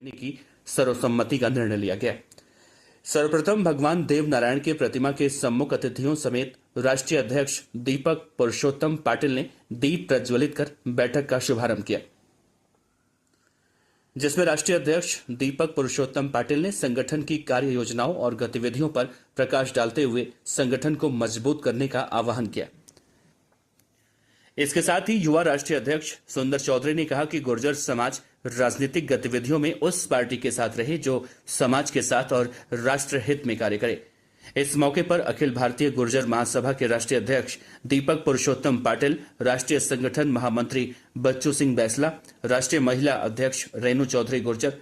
की सर्वसम्मति का निर्णय लिया गया। सर्वप्रथम भगवान देव नारायण के प्रतिमा के सम्मुख अतिथियों समेत राष्ट्रीय अध्यक्ष दीपक पुरुषोत्तम पाटिल ने दीप प्रज्वलित कर बैठक का शुभारंभ किया, जिसमें राष्ट्रीय अध्यक्ष दीपक पुरुषोत्तम पाटिल ने संगठन की कार्य योजनाओं और गतिविधियों पर प्रकाश डालते हुए संगठन को मजबूत करने का आह्वान किया। इसके साथ ही युवा राष्ट्रीय अध्यक्ष सुंदर चौधरी ने कहा कि गुर्जर समाज राजनीतिक गतिविधियों में उस पार्टी के साथ रहे जो समाज के साथ और राष्ट्र हित में कार्य करे। इस मौके पर अखिल भारतीय गुर्जर महासभा के राष्ट्रीय अध्यक्ष दीपक पुरुषोत्तम पाटिल, राष्ट्रीय संगठन महामंत्री बच्चू सिंह बैसला, राष्ट्रीय महिला अध्यक्ष रेणु चौधरी गुर्जर,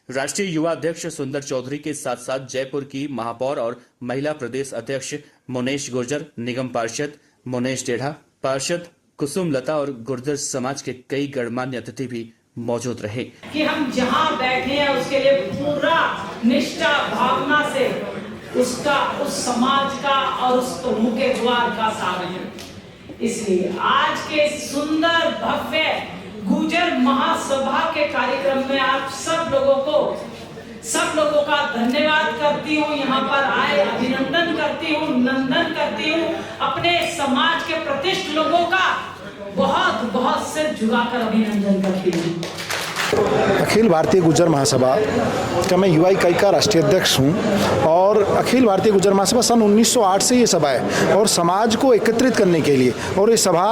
राष्ट्रीय युवा अध्यक्ष सुंदर चौधरी के साथ साथ जयपुर की महापौर और महिला प्रदेश अध्यक्ष मोनेश गुर्जर, निगम पार्षद मोनेश डेढ़ा, पार्षद कुसुम लता और गुर्जर समाज के कई गणमान्य अतिथि भी मौजूद रहे। कि हम जहां बैठे हैं उसके लिए पूरा निष्ठा भावना से उसका, उस समाज का और उस प्रभु के द्वार का साथ है। इसलिए आज के सुंदर भव्य गुर्जर महासभा के कार्यक्रम में आप सब लोगों का धन्यवाद करती हूँ। यहाँ पर आए अभिनंदन करती हूँ, नंदन करती हूँ। अपने समाज के प्रतिष्ठित लोगों का बहुत बहुत सिर झुकाकर अभिनंदन करती हूँ। अखिल भारतीय गुर्जर महासभा का मैं युवा इकाई का राष्ट्रीय अध्यक्ष हूं और अखिल भारतीय गुर्जर महासभा सन 1908 से ये सभा है और समाज को एकत्रित करने के लिए, और ये सभा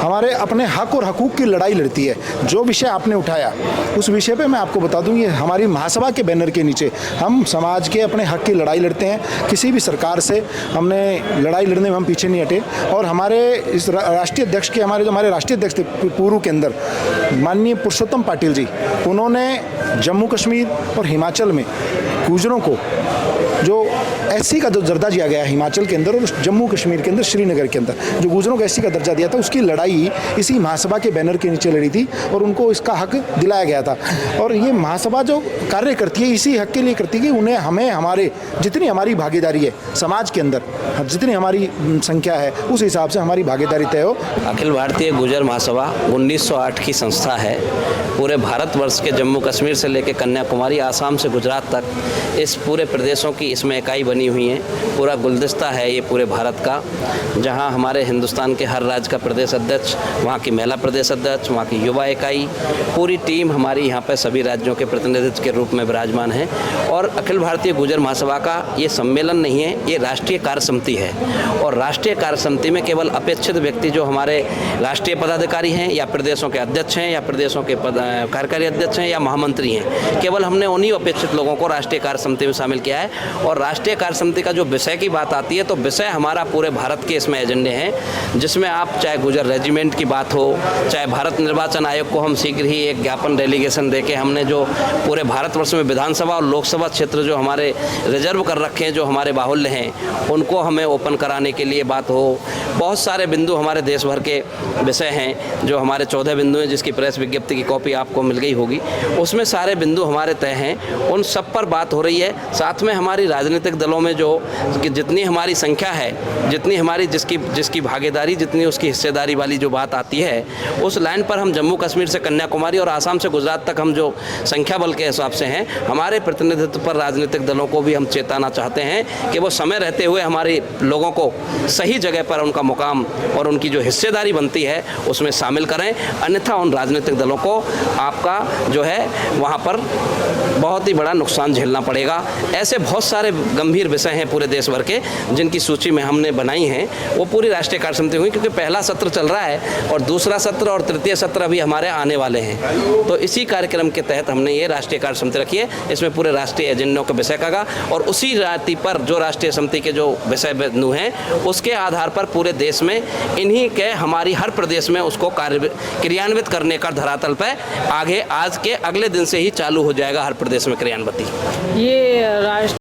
हमारे अपने हक और हकूक़ की लड़ाई लड़ती है। जो विषय आपने उठाया उस विषय पे मैं आपको बता दूं, ये हमारी महासभा के बैनर के नीचे हम समाज के अपने हक की लड़ाई लड़ते हैं। किसी भी सरकार से हमने लड़ाई लड़ने में हम पीछे नहीं हटे। और हमारे इस राष्ट्रीय अध्यक्ष के, हमारे राष्ट्रीय अध्यक्ष थे पूर्व के अंदर माननीय पुरुषोत्तम पाटिल जी, उन्होंने जम्मू कश्मीर और हिमाचल में गुर्जरों को जो एससी का जो दर्जा दिया गया हिमाचल के अंदर और जम्मू कश्मीर के अंदर श्रीनगर के अंदर जो गुर्जरों को एससी का दर्जा दिया था, उसकी लड़ाई इसी महासभा के बैनर के नीचे लड़ी थी और उनको इसका हक दिलाया गया था। और ये महासभा जो कार्य करती है इसी हक के लिए करती है कि उन्हें, हमें, हमारे जितनी हमारी भागीदारी है समाज के अंदर, जितनी हमारी संख्या है उस हिसाब से हमारी भागीदारी तय हो। अखिल भारतीय गुर्जर महासभा 1908 की संस्था है। पूरे भारतवर्ष के जम्मू कश्मीर से लेकर कन्याकुमारी, आसाम से गुजरात तक इस पूरे प्रदेशों की इसमें इकाई बनी हुई है। पूरा गुलदस्ता है ये पूरे भारत का, जहां हमारे हिंदुस्तान के हर राज्य का प्रदेश अध्यक्ष, वहां की महिला प्रदेश अध्यक्ष, वहां की युवा इकाई, पूरी टीम हमारी यहाँ पर सभी राज्यों के प्रतिनिधित्व के रूप में विराजमान है। और अखिल भारतीय गुर्जर महासभा का ये सम्मेलन नहीं है, ये राष्ट्रीय कार्य समिति है। और राष्ट्रीय कार्य समिति में केवल अपेक्षित व्यक्ति जो हमारे राष्ट्रीय पदाधिकारी हैं या प्रदेशों के अध्यक्ष हैं या प्रदेशों के कार्यकारी अध्यक्ष हैं या महामंत्री हैं, केवल हमने उन्हीं अपेक्षित लोगों को राष्ट्रीय कार्य समिति में शामिल किया है। और राष्ट्रीय कार्य समिति का जो विषय की बात आती है तो विषय हमारा पूरे भारत के इसमें एजेंडे हैं, जिसमें आप चाहे गुर्जर रेजिमेंट की बात हो, चाहे भारत निर्वाचन आयोग को हम शीघ्र ही एक ज्ञापन डेलीगेशन देके हमने जो पूरे भारतवर्ष में विधानसभा और लोकसभा क्षेत्र जो हमारे रिजर्व कर रखे हैं, जो हमारे बाहुल्य हैं, उनको हमें ओपन कराने के लिए बात हो। बहुत सारे बिंदु हमारे देश भर के विषय हैं, जो हमारे 14 बिंदु हैं, जिसकी प्रेस विज्ञप्ति की कॉपी आपको मिल गई होगी। उसमें सारे बिंदु हमारे तय हैं, उन सब पर बात हो रही है। साथ में हमारी राजनीतिक दलों में जो जितनी हमारी संख्या है, जितनी हमारी जिसकी भागीदारी, जितनी उसकी हिस्सेदारी वाली जो बात आती है, उस लाइन पर हम जम्मू कश्मीर से कन्याकुमारी और आसाम से गुजरात तक हम जो संख्या बल के हिसाब से हैं, हमारे प्रतिनिधित्व पर राजनीतिक दलों को भी हम चेताना चाहते हैं कि वो समय रहते हुए हमारे लोगों को सही जगह पर उनका मुकाम और उनकी जो हिस्सेदारी बनती है उसमें शामिल करें। अन्यथा उन राजनीतिक दलों को आपका जो है वहाँ पर बहुत ही बड़ा नुकसान झेलना पड़ेगा। ऐसे बहुत सारे गंभीर विषय हैं पूरे देश भर के, जिनकी सूची में हमने बनाई हैं, वो पूरी राष्ट्रीय कार्य समिति हुई, क्योंकि पहला सत्र चल रहा है और दूसरा सत्र और तृतीय सत्र अभी हमारे आने वाले हैं। तो इसी कार्यक्रम के तहत हमने ये राष्ट्रीय कार्य समिति रखी है। इसमें पूरे राष्ट्रीय एजेंडों के विषय का और उसी राति पर जो राष्ट्रीय समिति के जो विषय बिंदु हैं उसके आधार पर पूरे देश में इन्हीं के, हमारी हर प्रदेश में उसको क्रियान्वित करने का धरातल पर आगे आज के अगले दिन से ही चालू हो जाएगा हर प्रदेश में क्रियान्वित। ये राष्ट्र